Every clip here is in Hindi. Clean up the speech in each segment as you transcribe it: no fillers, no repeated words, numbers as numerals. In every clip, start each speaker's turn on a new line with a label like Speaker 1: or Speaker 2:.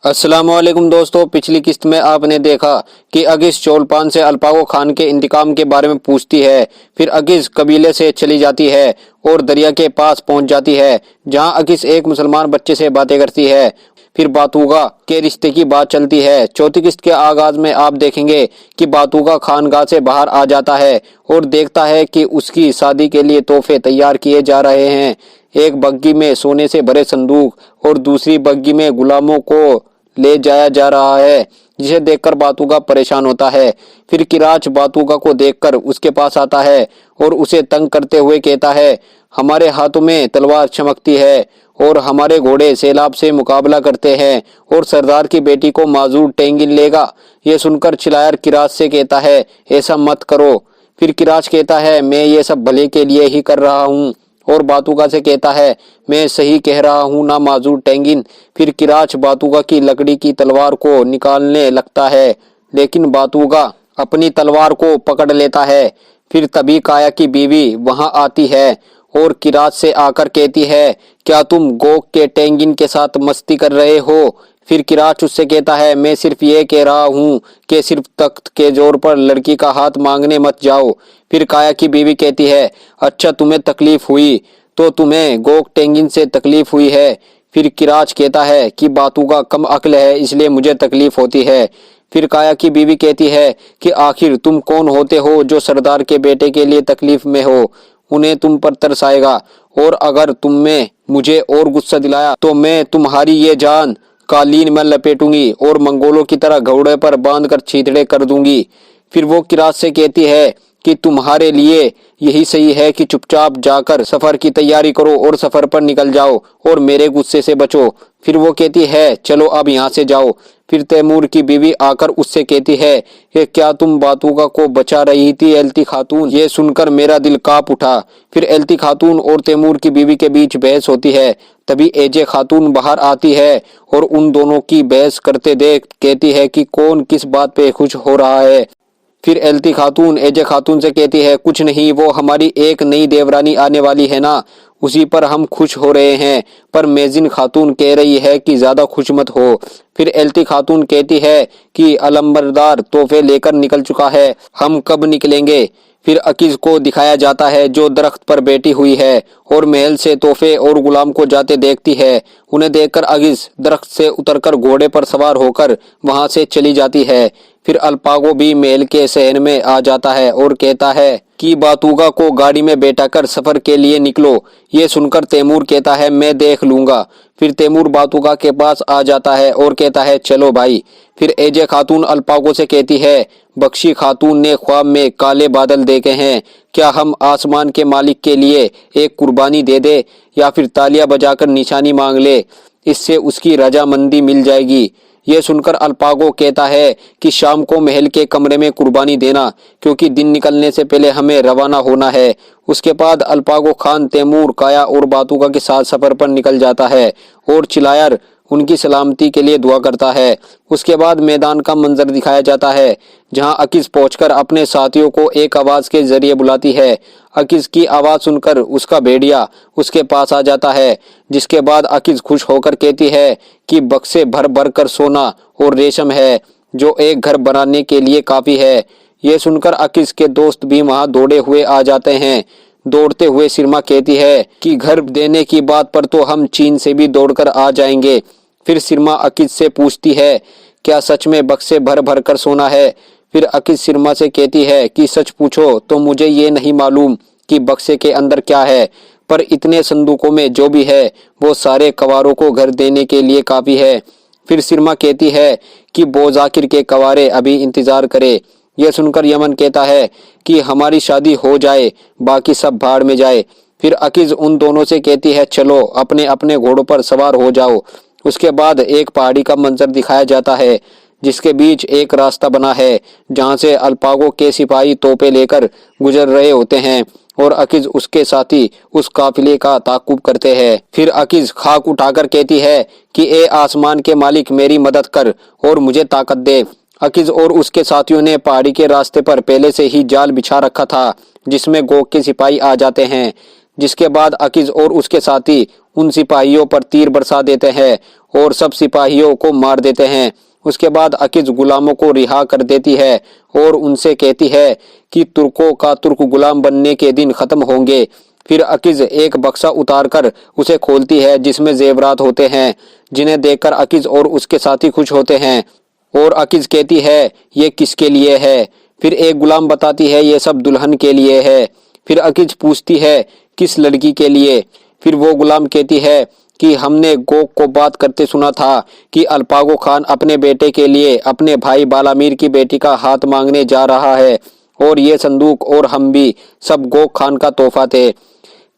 Speaker 1: अस्सलामुअलैकुम दोस्तों, पिछली किस्त में आपने देखा कि अगिस चोलपान से अल्पागो खान के इंतकाम के बारे में पूछती है। फिर अगिस कबीले से चली जाती है और दरिया के पास पहुंच जाती है, जहां अगिस एक मुसलमान बच्चे से बातें करती है। फिर बातूगा के रिश्ते की बात चलती है। चौथी किस्त के आगाज में आप देखेंगे कि बातूगा खानगाह से बाहर आ जाता है और देखता है कि उसकी शादी के लिए तोहफे तैयार किए जा रहे हैं। एक बग्गी में सोने से भरे संदूक और दूसरी बग्गी में गुलामों को ले जाया जा रहा है, जिसे देखकर बातूगा परेशान होता है। फिर किराच बातूगा को देखकर उसके पास आता है और उसे तंग करते हुए कहता है, हमारे हाथों में तलवार चमकती है और हमारे घोड़े सैलाब से मुकाबला करते हैं और सरदार की बेटी को माजूर टेंगिन लेगा। ये सुनकर चिलायर किराच से कहता है, ऐसा मत करो। फिर किराच कहता है, मैं ये सब भले के लिए ही कर रहा हूँ। और बातूगा से कहता है, मैं सही कह रहा हूँ ना माजूर टेंगिन। फिर किराच बातूगा की लकड़ी की तलवार को निकालने लगता है, लेकिन बातूगा अपनी तलवार को पकड़ लेता है। फिर तभी काया की बीवी वहां आती है और किराच से आकर कहती है, क्या तुम गोक के टेंगिन के साथ मस्ती कर रहे हो? फिर किराच उससे कहता है, मैं सिर्फ ये कह रहा हूँ कि सिर्फ तख्त के जोर पर लड़की का हाथ मांगने मत जाओ। फिर काया की बीवी कहती है, अच्छा तुम्हें तकलीफ हुई तो तुम्हें गोक टेंगिन से तकलीफ हुई है। फिर किराच कहता है कि बातूगा कम अक्ल है, इसलिए मुझे तकलीफ होती है। फिर काया की बीवी कहती है कि आखिर तुम कौन होते हो जो सरदार के बेटे के लिए तकलीफ में हो? उन्हें तुम पर तरस आएगा और अगर तुमने मुझे और गुस्सा दिलाया तो मैं तुम्हारी ये जान कालीन में लपेटूंगी और मंगोलों की तरह घोड़े पर बांधकर छींतड़े कर दूंगी। फिर वो किरात से कहती है कि तुम्हारे लिए यही सही है कि चुपचाप जाकर सफर की तैयारी करो और सफर पर निकल जाओ और मेरे गुस्से से बचो। फिर वो कहती है, चलो अब यहाँ से जाओ। फिर तैमूर की बीवी आकर उससे कहती है कि क्या तुम बातूगा को बचा रही थी एल्ती खातून? ये सुनकर मेरा दिल कांप उठा। फिर एल्ती खातून और तैमूर की बीवी के बीच बहस होती है। तभी एजे खातून बाहर आती है और उन दोनों की बहस करते देख कहती है कि कौन किस बात पे खुश हो रहा है। फिर एल्ती खातून एजे खातून से कहती है, कुछ नहीं, वो हमारी एक नई देवरानी आने वाली है ना, उसी पर हम खुश हो रहे हैं। पर मेजिन खातून कह रही है कि ज्यादा खुश मत हो। फिर एल्ती खातून कहती है कि अलंबरदार तोहफे लेकर निकल चुका है, हम कब निकलेंगे? फिर अकीज को दिखाया जाता है जो दरख्त पर बैठी हुई है और महल से तोहफे और गुलाम को जाते देखती है। उन्हें देखकर अकीज दरख्त से उतरकर घोड़े पर सवार होकर वहां से चली जाती है। फिर अल्पागो भी महल के शहर में आ जाता है और कहता है कि बातूगा को गाड़ी में बैठाकर सफर के लिए निकलो। ये सुनकर तैमूर कहता है, मैं देख लूंगा। फिर तैमूर बातूगा के पास आ जाता है और कहता है, चलो भाई। फिर एजे खातून अल्पागो से कहती है, बख्शी खातून ने ख्वाब में काले बादल देखे हैं, क्या हम आसमान के मालिक के लिए एक कुर्बानी दे दे या फिर तालियां बजाकर निशानी मांग ले, इससे उसकी रजामंदी मिल जाएगी। यह सुनकर अल्पागो कहता है कि शाम को महल के कमरे में कुर्बानी देना, क्योंकि दिन निकलने से पहले हमें रवाना होना है। उसके बाद अल्पागो खान तैमूर, काया और बातूगा के साथ सफर पर निकल जाता है और चिलायर उनकी सलामती के लिए दुआ करता है। उसके बाद मैदान का मंजर दिखाया जाता है, जहां अकीज पहुंचकर अपने साथियों को एक आवाज के जरिए बुलाती है। अकीज की आवाज सुनकर उसका भेड़िया उसके पास आ जाता है, जिसके बाद अकीज खुश होकर कहती है कि बक्से भर भर कर सोना और रेशम है, जो एक घर बनाने के लिए काफी है। यह सुनकर अकीज के दोस्त भी वहां दौड़े हुए आ जाते हैं। दौड़ते हुए सिरमा कहती है कि घर देने की बात पर तो हम चीन से भी दौड़कर आ जाएंगे। फिर सिरमा अकीज से पूछती है, क्या सच में बक्से भर भर कर सोना है? फिर अकीज सिरमा से कहती है कि सच पूछो तो मुझे ये नहीं मालूम कि बक्से के अंदर क्या है, पर इतने संदूकों में जो भी है वो सारे कवारों को घर देने के लिए काफी है। फिर सिरमा कहती है कि बोजाकिर के कवारे अभी इंतजार करे। यह सुनकर यमन कहता है कि हमारी शादी हो जाए, बाकी सब भाड़ में जाए। फिर अकीज उन दोनों से कहती है, चलो अपने अपने घोड़ों पर सवार हो जाओ। उसके बाद एक पहाड़ी का मंजर दिखाया जाता है, जिसके बीच एक रास्ता बना है, जहां से अल्पागो के सिपाही तोपे लेकर गुजर रहे होते हैं और अकीज उसके साथी उस काफिले का ताकुब करते हैं। फिर अकीज खाक उठाकर कहती है कि ए आसमान के मालिक, मेरी मदद कर और मुझे ताकत दे। अकीज और उसके साथियों ने पहाड़ी के रास्ते पर पहले से ही जाल बिछा रखा था, जिसमें गोक के सिपाही आ जाते हैं। जिसके बाद अकीज और उसके साथी उन सिपाहियों पर तीर बरसा देते हैं और सब सिपाहियों को मार देते हैं। उसके बाद अकीज गुलामों को रिहा कर देती है और उनसे कहती है कि तुर्कों का तुर्क गुलाम बनने के दिन खत्म होंगे। फिर अकीज एक बक्सा उतारकर उसे खोलती है जिसमें जेवरात होते हैं, जिन्हें देखकर अकीज और उसके साथी खुश होते हैं और अकीज कहती है ये किसके लिए है। फिर एक गुलाम बताती है ये सब दुल्हन के लिए है। फिर अकीज पूछती है किस लड़की के लिए। फिर वो गुलाम कहती है कि हमने गोग को बात करते सुना था कि अल्पागो खान अपने बेटे के लिए अपने भाई बालामीर की बेटी का हाथ मांगने जा रहा है और ये संदूक और हम भी सब गोग खान का तोहफा थे।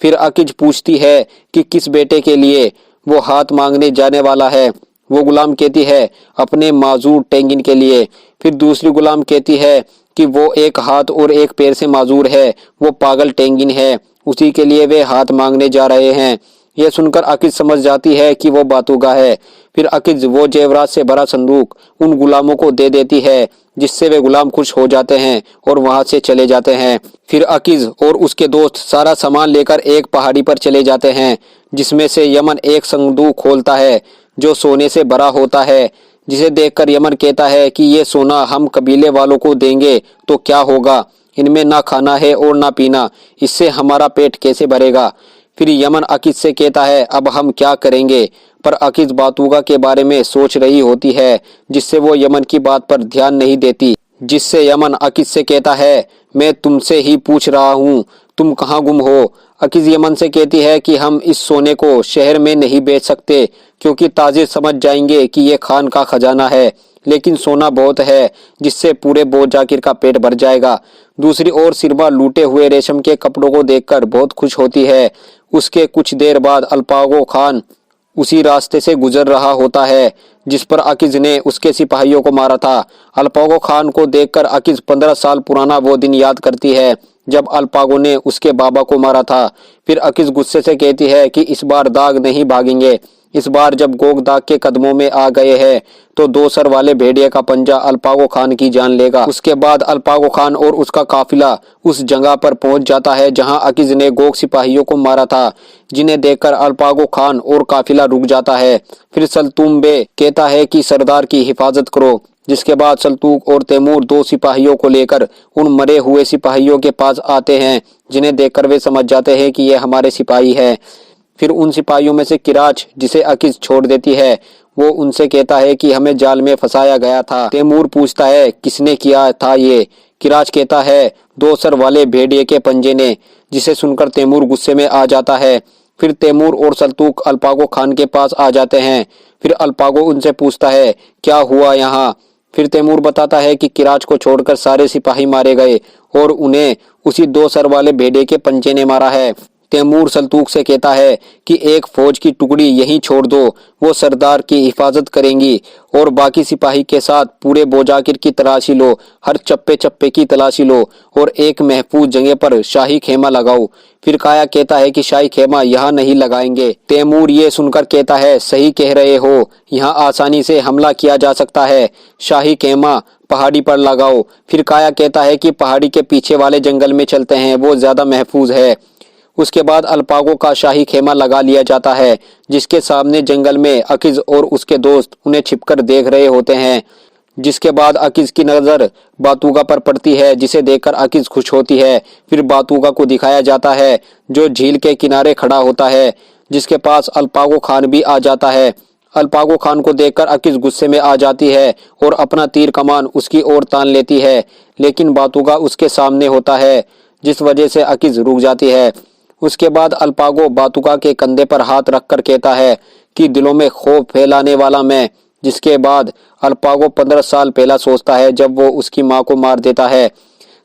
Speaker 1: फिर अकीज पूछती है कि किस बेटे के लिए वो हाथ मांगने जाने वाला है। वो गुलाम कहती है अपने माजूर टेंगिन के लिए। फिर दूसरी गुलाम कहती है कि वो एक हाथ और एक पैर से माजूर है, वो पागल टेंगिन है, उसी के लिए वे हाथ मांगने जा रहे हैं। यह सुनकर अकीज समझ जाती है कि वो बातूगा है। फिर अकीज वो जेवरात से भरा संदूक उन गुलामों को दे देती है, जिससे वे गुलाम खुश हो जाते हैं और वहां से चले जाते हैं। फिर अकीज और उसके दोस्त सारा सामान लेकर एक पहाड़ी पर चले जाते हैं, जिसमें से यमन एक संदूक खोलता है जो सोने से भरा होता है, जिसे देखकर यमन कहता है कि ये सोना हम कबीले वालों को देंगे तो क्या होगा, इनमें ना खाना है और ना पीना, इससे हमारा पेट कैसे भरेगा। फिर यमन अकीज से कहता है अब हम क्या करेंगे, पर अकीज बातूगा के बारे में सोच रही होती है, जिससे वो यमन की बात पर ध्यान नहीं देती। जिससे यमन अकीज से कहता है मैं तुमसे ही पूछ रहा हूँ, तुम कहाँ गुम हो। अकीज यमन से कहती है कि हम इस सोने को शहर में नहीं बेच सकते, क्योंकि ताजिर समझ जाएंगे कि ये खान का खजाना है, लेकिन सोना बहुत है जिससे पूरे बोजाकिर का पेट भर जाएगा। दूसरी ओर सिरबा लूटे हुए रेशम के कपड़ों को देखकर बहुत खुश होती है। उसके कुछ देर बाद अल्पागो खान उसी रास्ते से गुजर रहा होता है जिस पर अकीज ने उसके सिपाहियों को मारा था। अल्पागो खान को देखकर अकीज 15 साल पुराना वो दिन याद करती है जब अल्पागो ने उसके बाबा को मारा था। फिर अकीज गुस्से से कहती है कि इस बार दाग नहीं भागेंगे, इस बार जब गोग दाग के कदमों में आ गए हैं तो 2 सर वाले भेड़िए का पंजा अल्पागो खान की जान लेगा। उसके बाद अल्पागो खान और उसका काफिला उस जगह पर पहुंच जाता है जहां अकीज ने गोग सिपाहियों को मारा था, जिन्हें देखकर अल्पागो खान और काफिला रुक जाता है। फिर सल्तूम बे कहता है कि सरदार की हिफाजत करो। जिसके बाद सल्तूक और तैमूर 2 सिपाहियों को लेकर उन मरे हुए सिपाहियों के पास आते हैं, जिन्हें देखकर वे समझ जाते हैं कि ये हमारे सिपाही है। फिर उन सिपाहियों में से किराच, जिसे अकीज छोड़ देती है, वो उनसे कहता है कि हमें जाल में फंसाया गया था। तैमूर पूछता है किसने किया था ये। किराच कहता है 2 सर वाले भेड़िए के पंजे ने, जिसे सुनकर तैमूर गुस्से में आ जाता है। फिर तैमूर और सल्तूक अल्पागो खान के पास आ जाते हैं। फिर अल्पागो उनसे पूछता है क्या हुआ यहाँ। फिर तैमूर बताता है कि किराच को छोड़कर सारे सिपाही मारे गए और उन्हें उसी 2 सर वाले भेड़िए के पंजे ने मारा है। तैमूर सल्तूक से कहता है कि एक फौज की टुकड़ी यहीं छोड़ दो, वो सरदार की हिफाजत करेंगी और बाकी सिपाही के साथ पूरे बोजाकिर की तलाशी लो, हर चप्पे चप्पे की तलाशी लो और एक महफूज जगह पर शाही खेमा लगाओ। फिर काया कहता है कि शाही खेमा यहाँ नहीं लगाएंगे। तैमूर ये सुनकर कहता है सही कह रहे हो, यहाँ आसानी से हमला किया जा सकता है, शाही खेमा पहाड़ी पर लगाओ। फिर काया कहता है कि पहाड़ी के पीछे वाले जंगल में चलते हैं, वो ज्यादा महफूज है। उसके बाद अल्पागो का शाही खेमा लगा लिया जाता है, जिसके सामने जंगल में अकीज और उसके दोस्त उन्हें छिपकर देख रहे होते हैं। जिसके बाद अकीज की नजर बातूगा पर पड़ती है, जिसे देखकर अकीज खुश होती है। फिर बातूगा को दिखाया जाता है जो झील के किनारे खड़ा होता है, जिसके पास अल्पागो खान भी आ जाता है। अल्पागो खान को देखकर अकीज गुस्से में आ जाती है और अपना तीर कमान उसकी ओर तान लेती है, लेकिन बातूगा उसके सामने होता है, जिस वजह से अकीज रुक जाती है। उसके बाद अल्पागो बातूगा के कंधे पर हाथ रखकर कहता है कि दिलों में खौफ फैलाने वाला मैं। जिसके बाद अल्पागो 15 साल पहला सोचता है जब वो उसकी माँ को मार देता है।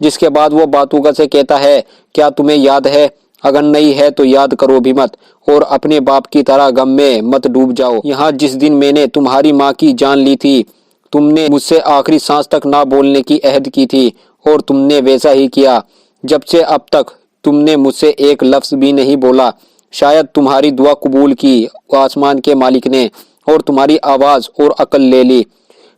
Speaker 1: जिसके बाद वो बातूगा से कहता है क्या तुम्हें याद है, अगर नहीं है तो याद करो भी मत और अपने बाप की तरह गम में मत डूब जाओ। यहाँ जिस दिन मैंने तुम्हारी माँ की जान ली थी, तुमने मुझसे आखिरी सांस तक ना बोलने की अहद की थी और तुमने वैसा ही किया। जब से अब तक तुमने मुझसे एक लफ्ज भी नहीं बोला। शायद तुम्हारी दुआ कबूल की आसमान के मालिक ने और तुम्हारी आवाज और अकल ले ली।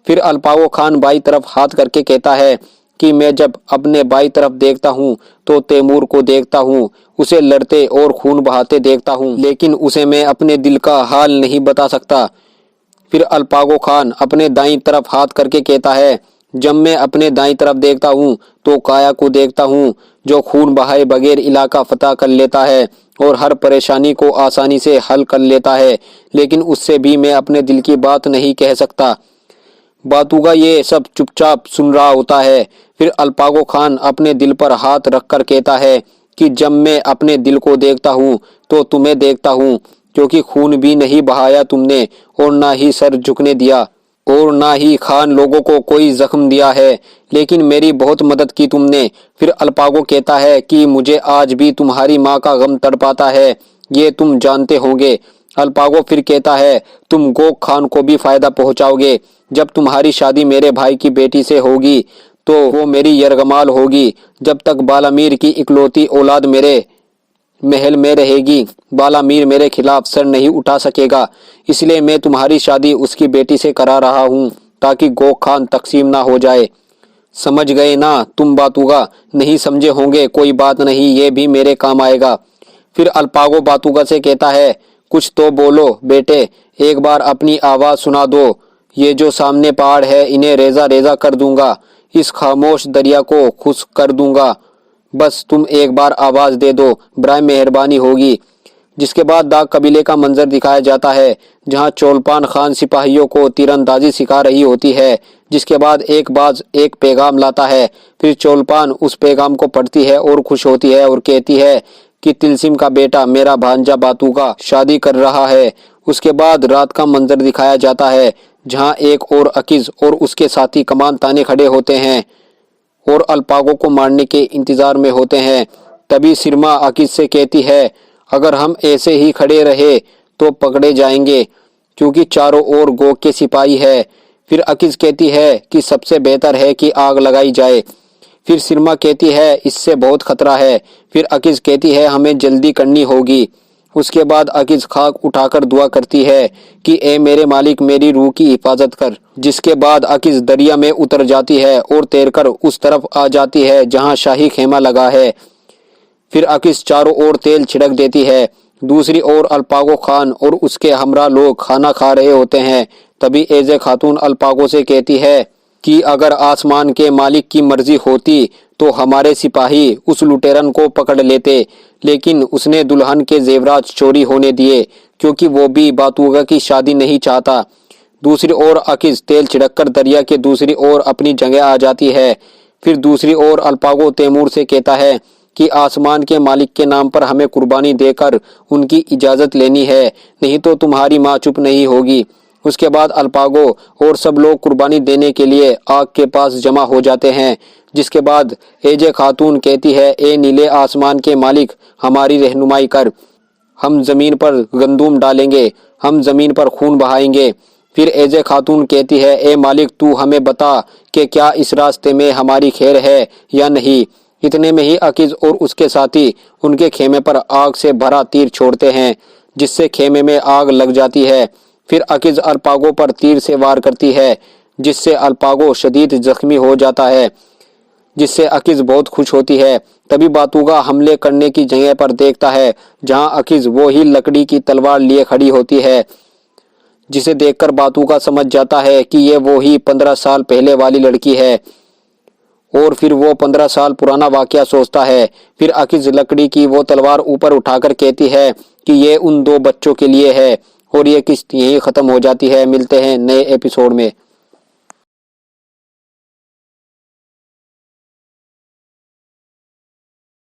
Speaker 1: फिर अल्पागो खान बाई तरफ हाथ करके कहता है कि मैं जब अपने बाई तरफ देखता हूँ तो तैमूर को देखता हूँ, उसे लड़ते और खून बहाते देखता हूँ, लेकिन उसे मैं अपने दिल का हाल नहीं बता सकता। फिर अल्पागो खान अपने दाईं तरफ हाथ करके कहता है, जब मैं अपने दाईं तरफ देखता हूँ तो काया को देखता हूँ जो खून बहाए बगैर इलाका फतह कर लेता है और हर परेशानी को आसानी से हल कर लेता है, लेकिन उससे भी मैं अपने दिल की बात नहीं कह सकता। बातूगा ये सब चुपचाप सुन रहा होता है। फिर अल्पागो खान अपने दिल पर हाथ रखकर कहता है कि जब मैं अपने दिल को देखता हूँ तो तुम्हें देखता हूँ, क्योंकि खून भी नहीं बहाया तुमने और ना ही सर झुकने दिया और ना ही खान लोगों को कोई जख्म दिया है, लेकिन मेरी बहुत मदद की तुमने। फिर अल्पागो कहता है कि मुझे आज भी तुम्हारी माँ का गम तड़पाता है, ये तुम जानते होंगे। अल्पागो फिर कहता है, तुम गोक खान को भी फायदा पहुंचाओगे। जब तुम्हारी शादी मेरे भाई की बेटी से होगी तो वो मेरी यरगमाल होगी। जब तक बालामीर की इकलौती औलाद मेरे महल में रहेगी, बालामीर मेरे खिलाफ सर नहीं उठा सकेगा। इसलिए मैं तुम्हारी शादी उसकी बेटी से करा रहा हूँ ताकि गोक खान तकसीम ना हो जाए। समझ गए ना तुम बातूगा? नहीं समझे होंगे, कोई बात नहीं, ये भी मेरे काम आएगा। फिर अल्पागो बातूगा से कहता है, कुछ तो बोलो बेटे, एक बार अपनी आवाज सुना दो। ये जो सामने पहाड़ है इन्हें रेजा रेजा कर दूंगा, इस खामोश दरिया को खुश कर दूंगा। बस तुम एक बार आवाज दे दो, बराए मेहरबानी होगी। जिसके बाद दाग कबीले का मंजर दिखाया जाता है, जहां चोलपान खान सिपाहियों को तीरंदाजी सिखा रही होती है। जिसके बाद एक बाज एक पैगाम लाता है। फिर चोलपान उस पैगाम को पढ़ती है और खुश होती है और कहती है कि तिलसिम का बेटा मेरा भांजा बातूगा शादी कर रहा है। उसके बाद रात का मंजर दिखाया जाता है, जहां एक और अकीज और उसके साथी कमान ताने खड़े होते हैं और अल्पागो को मारने के इंतजार में होते हैं। तभी सिरमा अकीज से कहती है, अगर हम ऐसे ही खड़े रहे तो पकड़े जाएंगे, क्योंकि चारों ओर गोक के सिपाही है। फिर अकीज कहती है कि सबसे बेहतर है कि आग लगाई जाए। फिर सिरमा कहती है, इससे बहुत खतरा है। फिर अकीज कहती है, हमें जल्दी करनी होगी। उसके बाद अकीज खाक उठाकर दुआ करती है कि ए मेरे मालिक, मेरी रूह की हिफाजत कर। जिसके बाद अकीज दरिया में उतर जाती है और तैरकर उस तरफ आ जाती है जहां शाही खेमा लगा है। फिर अकीज चारों ओर तेल छिड़क देती है। दूसरी ओर अल्पागो खान और उसके हमरा लोग खाना खा रहे होते हैं। तभी एजे खातून अल्पागो से कहती है कि अगर आसमान के मालिक की मर्जी होती तो हमारे सिपाही उस लुटेरन को पकड़ लेते, लेकिन उसने दुल्हन के जेवरात चोरी होने दिए, क्योंकि वो भी बातूगा की शादी नहीं चाहता। दूसरी ओर अकीज तेल छिड़ककर दरिया के दूसरी ओर अपनी जगह आ जाती है। फिर दूसरी ओर अल्पागो तैमूर से कहता है कि आसमान के मालिक के नाम पर हमें कुर्बानी देकर उनकी इजाजत लेनी है, नहीं तो तुम्हारी माँ चुप नहीं होगी। उसके बाद अल्पागो और सब लोग कुर्बानी देने के लिए आग के पास जमा हो जाते हैं। जिसके बाद एजे खातून कहती है, ए नीले आसमान के मालिक, हमारी रहनुमाई कर। हम जमीन पर गंदुम डालेंगे, हम जमीन पर खून बहाएंगे। फिर एजे खातून कहती है, ए मालिक, तू हमें बता कि क्या इस रास्ते में हमारी खैर है या नहीं। इतने में ही अकीज और उसके साथी उनके खेमे पर आग से भरा तीर छोड़ते हैं, जिससे खेमे में आग लग जाती है। फिर अकीज अल्पागो पर तीर से वार करती है, जिससे अल्पागो शदीद जख्मी हो जाता है, जिससे अकीज बहुत खुश होती है। तभी बातूगा हमले करने की जगह पर देखता है, जहां अकीज वो ही लकड़ी की तलवार लिए खड़ी होती है, जिसे देखकर बातूगा समझ जाता है कि ये वो ही 15 साल पहले वाली लड़की है। और फिर वो 15 साल पुराना वाकया सोचता है। फिर अकीज लकड़ी की वो तलवार ऊपर उठाकर कहती है कि ये उन 2 बच्चों के लिए है। और ये किस्त यहीं खत्म हो जाती है। मिलते हैं नए एपिसोड में।